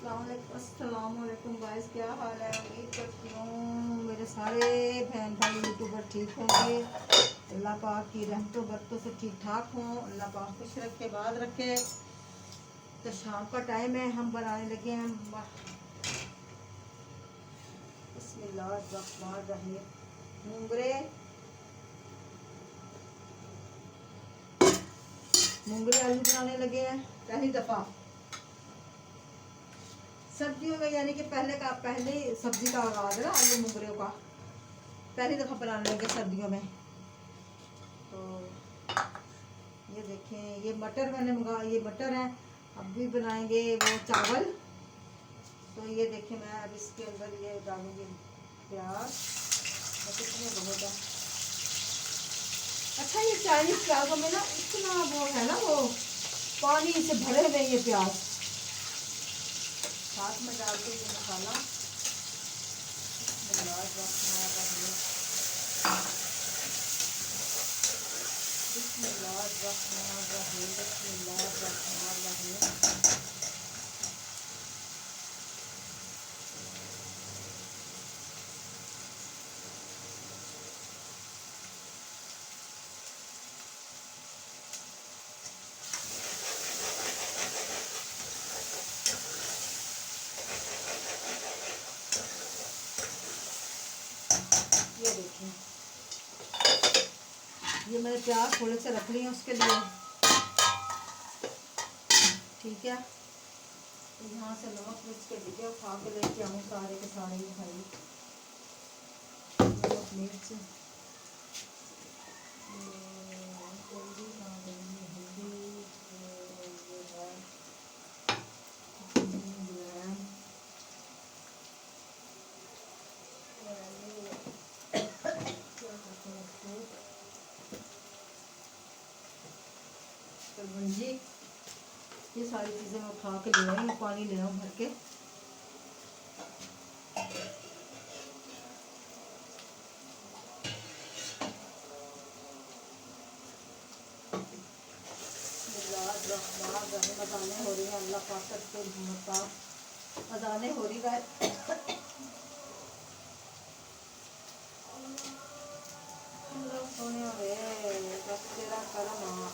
अस्सलाम वालेकुम गाइस, क्या हाल है। उम्मीद करती हूँ मेरे सारे बहन भाई यूट्यूबर ठीक होंगे। अल्लाह पाक की रहमतों बरकतों से ठीक ठाक हों। अल्लाह पाक खुश रखे, बाद रखे। तो शाम का टाइम है, हम बनाने लगे हैं बिस्मिल्लाहिर्रहमानिर्रहीम मूंगरे आलू बनाने लगे हैं। पहली दफ़ा सर्दियों में, यानी कि पहले सब्जी का आगाज है ना आलू मूंगरे का। पहली दफ़ा बनाने लगे सर्दियों में। तो ये देखें, ये मटर मैंने मंगाया, ये मटर है। अब भी बनाएंगे वो चावल। तो ये देखें, मैं अब इसके अंदर ये डालूंगी प्याज। कितने बहुत है। अच्छा, ये चाइनीज प्याजों में ना इतना वो है ना, वो पानी से भरे हुए ये प्याज। साथ में डालते ये मसाला। ये देखिए, ये मैंने प्याज थोड़े से रख लिए उसके लिए, ठीक है। तो यहाँ से नमक मिर्च के डिब्बे उठा के लेके आऊँ सारे के सारे। ये भाई नमक मिर्च, कलवंजी, ये सारी चीज़ें मैं उठा के ले आई हूँ। पानी ले आऊँ भर के। अजाने हो रही है, अल्लाह पाक के अजाने हो रही है। सोने बस तेरा करम आ।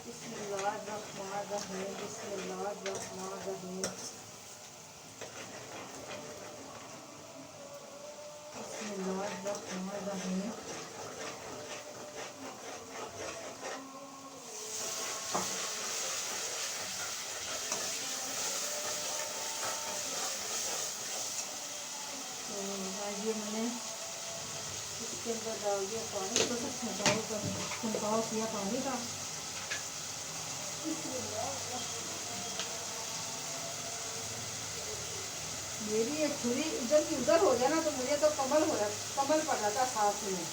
बिस्मिल्लाहिर्रहमानिर्रहीम, बिस्मिल्लाहिर्रहमानिर्रहीम, बिस्मिल्लाहिर्रहमानिर्रहीम। तो ये मैंने इसके अंदर डाल दिया पानी। तो छिड़काव किया पानी का। मेरी ये छुरी इधर की उधर हो जाए ना, तो मुझे तो कमल पड़ जाता साथ में।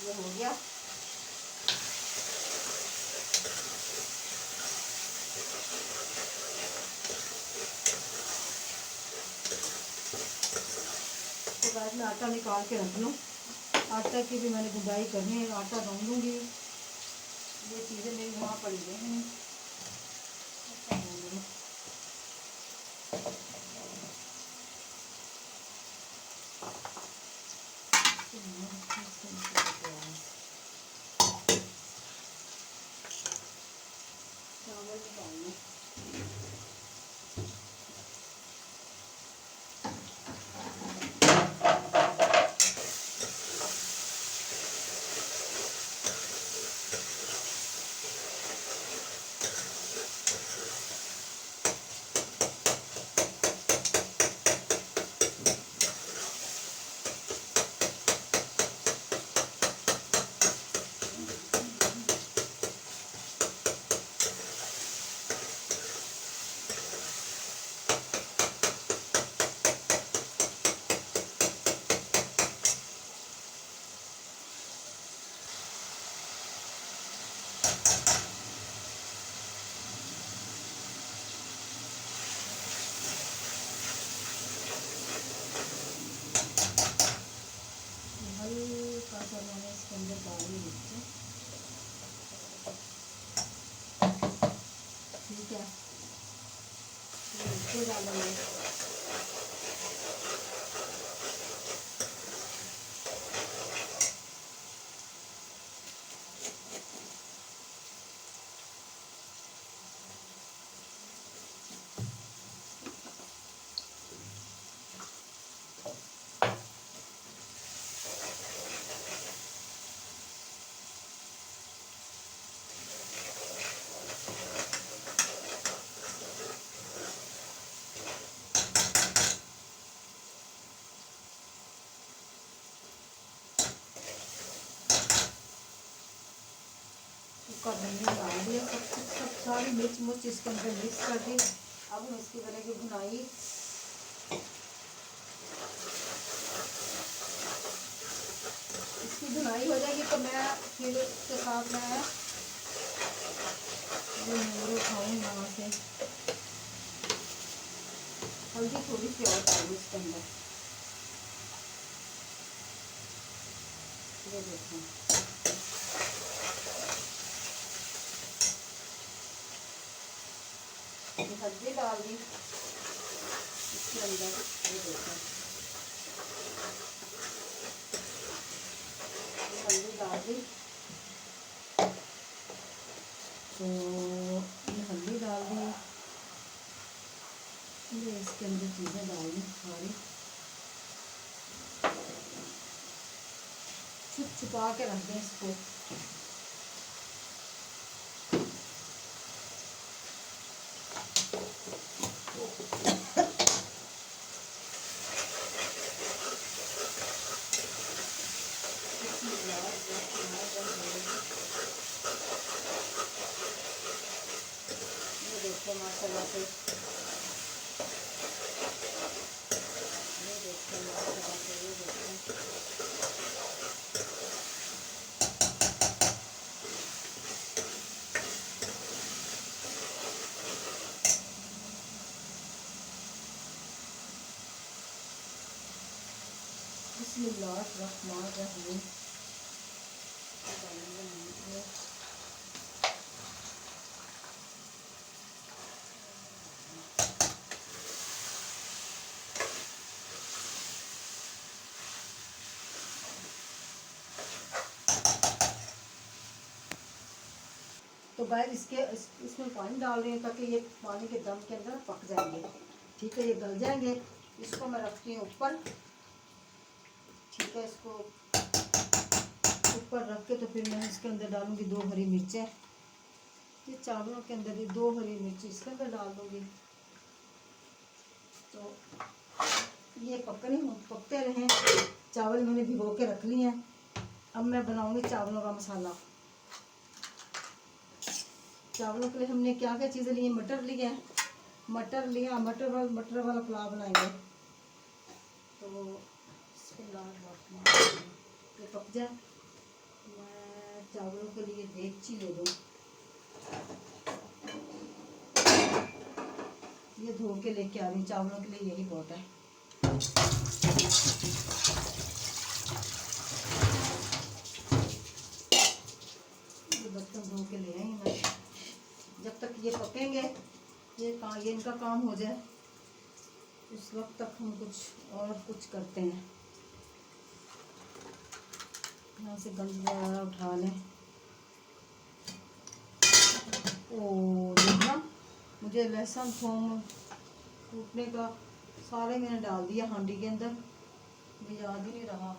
ये हो गया। तो बाद में आटा निकाल के रख लूँ। आटा की भी मैंने गुंदाई करनी है, आटा गूंद दूँगी। ये चीज़ें मेरी वहाँ पड़ी हुई हैं। चावल निकालना। ठीक है, नीचे डालेंगे। कुकर में डाल दिया, सब सारी मिर्च मुर्च इसके अंदर मिक्स कर दी। अब हम इसकी बनेगी भुनाई। इसकी भुनाई हो जाएगी तो मैं फिर उसके साथ मैं नींबू खाऊंगी यहाँ से। हल्दी थोड़ी सी और डालूँ इसके अंदर। ये देखें, हल्दी डाल दी इसके अंदर। ये देखें, हल्दी डाल दी। तो ये हल्दी डाल दी, ये इसके अंदर चीज़ें डाल दी सारी। छुपा के रख दें इसको। ये देखो माशाल्लाह से, ये देखो माशाल्लाह से, ये देखो। बिस्मिल्लाहिर्रहमानिर्रहीम। तो गाइस इसमें पानी डाल रही हूँ ताकि ये पानी के दम के अंदर पक जाएंगे। ठीक है, ये गल जाएंगे। इसको मैं रखती हूँ ऊपर। ठीक है, इसको ऊपर रख के तो फिर मैं इसके अंदर डालूंगी 2 हरी मिर्चें। ये चावलों के अंदर ये 2 हरी मिर्ची इसके अंदर डाल दूंगी। तो ये पकते रहें। चावल मैंने भिगो के रख लिए हैं। अब मैं बनाऊंगी चावलों का मसाला। चावलों के लिए हमने क्या क्या चीज़ें ली हैं? मटर लिए हैं, मटर वाला पुलाव बनाएंगे। तो ये पक जाए, मैं चावलों के लिए देगची ले लूँ। ये धो के लेके आ रही हूँ, चावलों के लिए यही बहुत है। ये बर्तन धो के ले आई मैं। जब तक ये पकेंगे, ये इनका काम हो जाए, उस वक्त तक हम कुछ करते हैं। यहाँ से गंद वगैरह उठा लें। ओ देखना, मुझे लहसुन थूम कूटने का सारे मैंने डाल दिया हांडी के अंदर, मुझे याद ही नहीं रहा।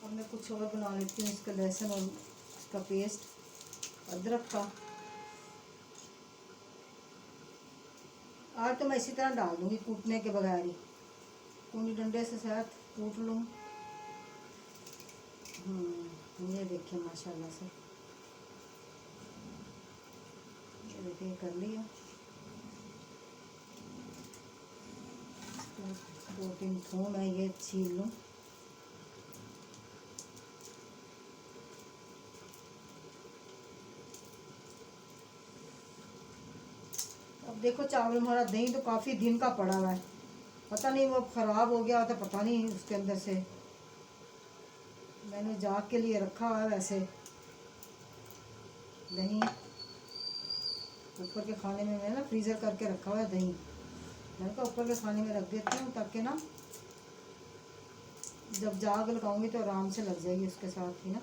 अब मैं कुछ और बना लेती हूँ। इसका लहसुन और इसका पेस्ट, अदरक का। आज तो मैं इसी तरह डाल दूँगी, कूटने के बगैर ही। कूनी डंडे से शायद कूट लूँ। ये देखिए माशाल्लाह से, ये देखिए कर लिया। 2-3 थूम है, ये छील लूँ। अब देखो चावल हमारा, दही तो काफ़ी दिन का पड़ा हुआ है, पता नहीं वो ख़राब हो गया होता, पता नहीं उसके अंदर से। मैंने जाग के लिए रखा हुआ है वैसे दही। ऊपर के खाने में मैंने ना फ्रीज़र करके रखा हुआ है दही, मैंने कहा ऊपर के खाने में रख देती हूँ ताकि ना जब जाग लगाऊंगी तो आराम से लग जाएगी उसके साथ ही ना।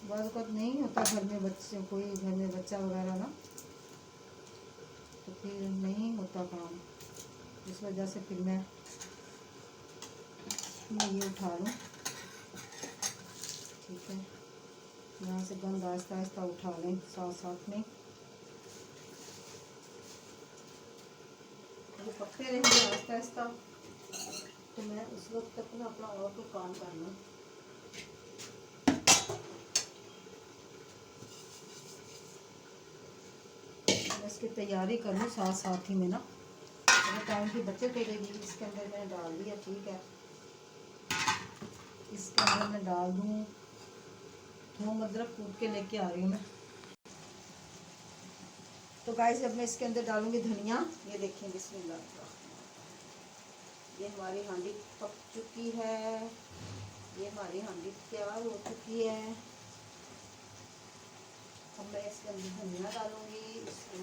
बाज़ वक़्त नहीं होता घर में बच्चे, कोई घर में बच्चा वगैरह ना, तो फिर नहीं होता काम, इस वजह से फिर मैं ये उठा लूँ। ठीक है, यहाँ से गंद आहिस्ता आहिस्ता उठा लें साथ साथ में। ये पकते रहेंगे आहिस्ता आहिस्ता, तो मैं उस वक्त तक ना अपना और कोई काम कर लूँ। मैं इसकी तैयारी कर लूँ साथ साथ ही में ना, अगर टाइम की बचत हो जाएगी। इसके अंदर मैंने डाल दिया, ठीक है, इसके अंदर मैं डाल दूँ थोम अदरक कूट के लेके आ रही हूँ मैं। तो गाइस अब मैं इसके अंदर डालूंगी धनिया। ये देखिए, बिस्मिल्लाह, ये हमारी हांडी पक चुकी है, ये हमारी हांडी तैयार हो चुकी है। अब मैं इसके अंदर धनिया डालूंगी, इसको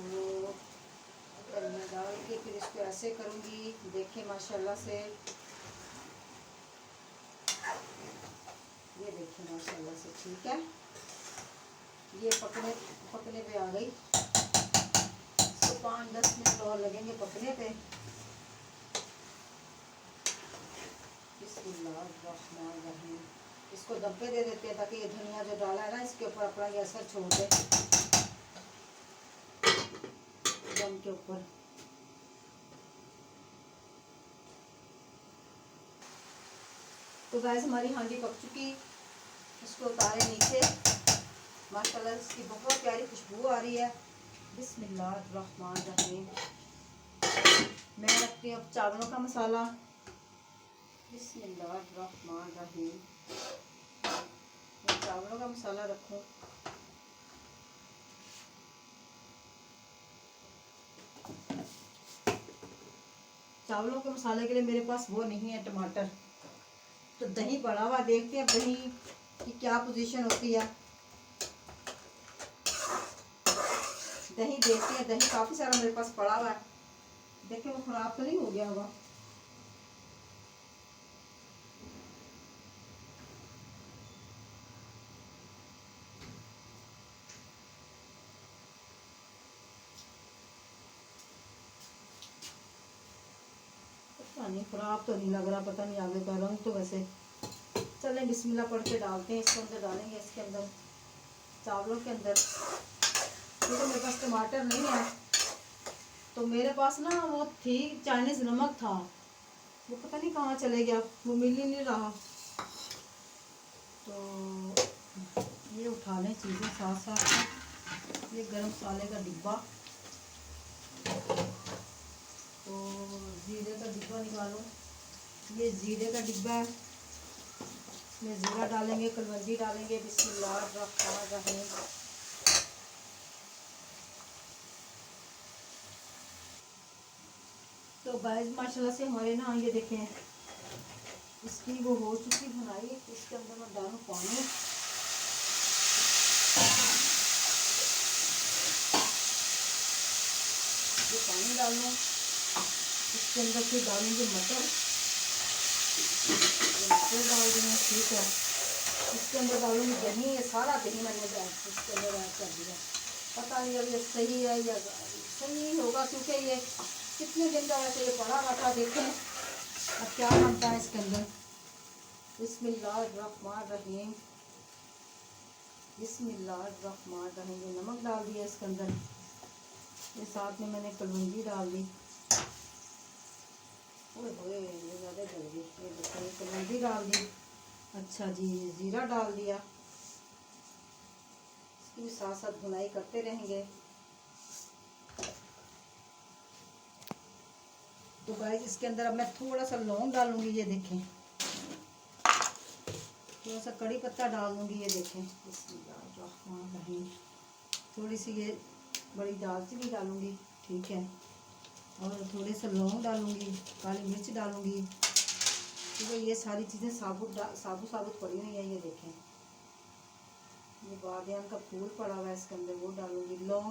धनिया डाल के फिर इसको ऐसे करूंगी, देखिए माशाल्लाह से, ये देखिए माशाल्लाह से, ठीक है, ये पकने पे आ गई। इसको 5-10 मिनट और लगेंगे पकने पे। बिस्मिल्लाहिर्रहमानिर्रहीम। इसको दम पे दे देते हैं ताकि ये धनिया जो डाला है ना इसके ऊपर अपना ये असर छोड़ दे दम के ऊपर। तो गैस हमारी हांडी पक चुकी, इसको उतारे नीचे। माशाल्लाह इसकी बहुत प्यारी खुशबू आ रही है। बिस्मिल्लाहिर्रहमानिर्रहीम। मैं रखती हूँ अब चावलों का मसाला। बिस्मिल्लाहिर्रहमानिर्रहीम। मैं चावलों का मसाला रखूँ। चावलों के मसाले के लिए मेरे पास वो नहीं है टमाटर, तो दही पड़ा हुआ, देखते हैं दही की क्या पोजीशन होती है। दही देखते हैं, दही काफ़ी सारा मेरे पास पड़ा हुआ है, देखिए वो ख़राब तो नहीं हो गया होगा। पता नहीं, ख़राब तो नहीं लग रहा, पता नहीं आगे का रंग तो वैसे। चलें बिस्मिल्लाह पढ़ के डालते हैं, इसके अंदर डालेंगे, इसके अंदर चावलों के अंदर। क्योंकि मेरे पास टमाटर नहीं है, तो मेरे पास ना वो थी चाइनीज़ नमक था, वो पता नहीं कहाँ चले गया, वो मिल ही नहीं रहा। तो ये उठा लें चीज़ें साथ साथ में। ये गरम मसाले का डिब्बा, तो जीरे का डिब्बा निकालो, ये जीरे का डिब्बा है, इसमें ज़ीरा डालेंगे, कलवंजी डालेंगे। बिस्मिल्लाहिर्रहमानिर्रहीम। तो गाइस माशाल्लाह से हमारे ना ये देखें इसकी वो हो चुकी भुनाई। इसके अंदर मैं डालूँ पानी, ये पानी डालूँ। इसके अंदर फिर डालेंगे मटर, मटर डाल देंगे, ठीक है। इसके अंदर डालूंगी दही, ये सारा दही मैंने इसके अंदर ऐड कर दिया। पता नहीं अब ये सही है या सही होगा, क्योंकि ये कितने दिन का वैसे ये पड़ा हुआ था। देखें अब क्या बनता है इसके अंदर। बिस्मिल्लाहिर्रहमानिर्रहीम। बिस्मिल्लाहिर्रहमानिर्रहीम। ये नमक डाल दिया इसके अंदर, ये साथ में मैंने कलवंजी डाल दी। ओए ये ज़्यादा जल गई। ये देखिए कलवंजी डाल दी। अच्छा जी, ज़ीरा डाल दिया। इसकी भी साथ साथ भुनाई करते रहेंगे। तो गाइस इसके अंदर अब मैं थोड़ा सा लौंग डालूंगी, ये देखें, थोड़ा सा कड़ी पत्ता डाल दूंगी, ये देखें। बिस्मिल्लाहिर्रहमानिर्रहीम। थोड़ी सी ये बड़ी दालचीनी डालूंगी, ठीक है, और थोड़े से लौंग डालूंगी, काली मिर्च डालूंगी। तो ये सारी चीज़ें साबुत पड़ी हुई हैं। ये देखें, ये बादियान का फूल पड़ा हुआ है इसके अंदर, वो डालूंगी। लौंग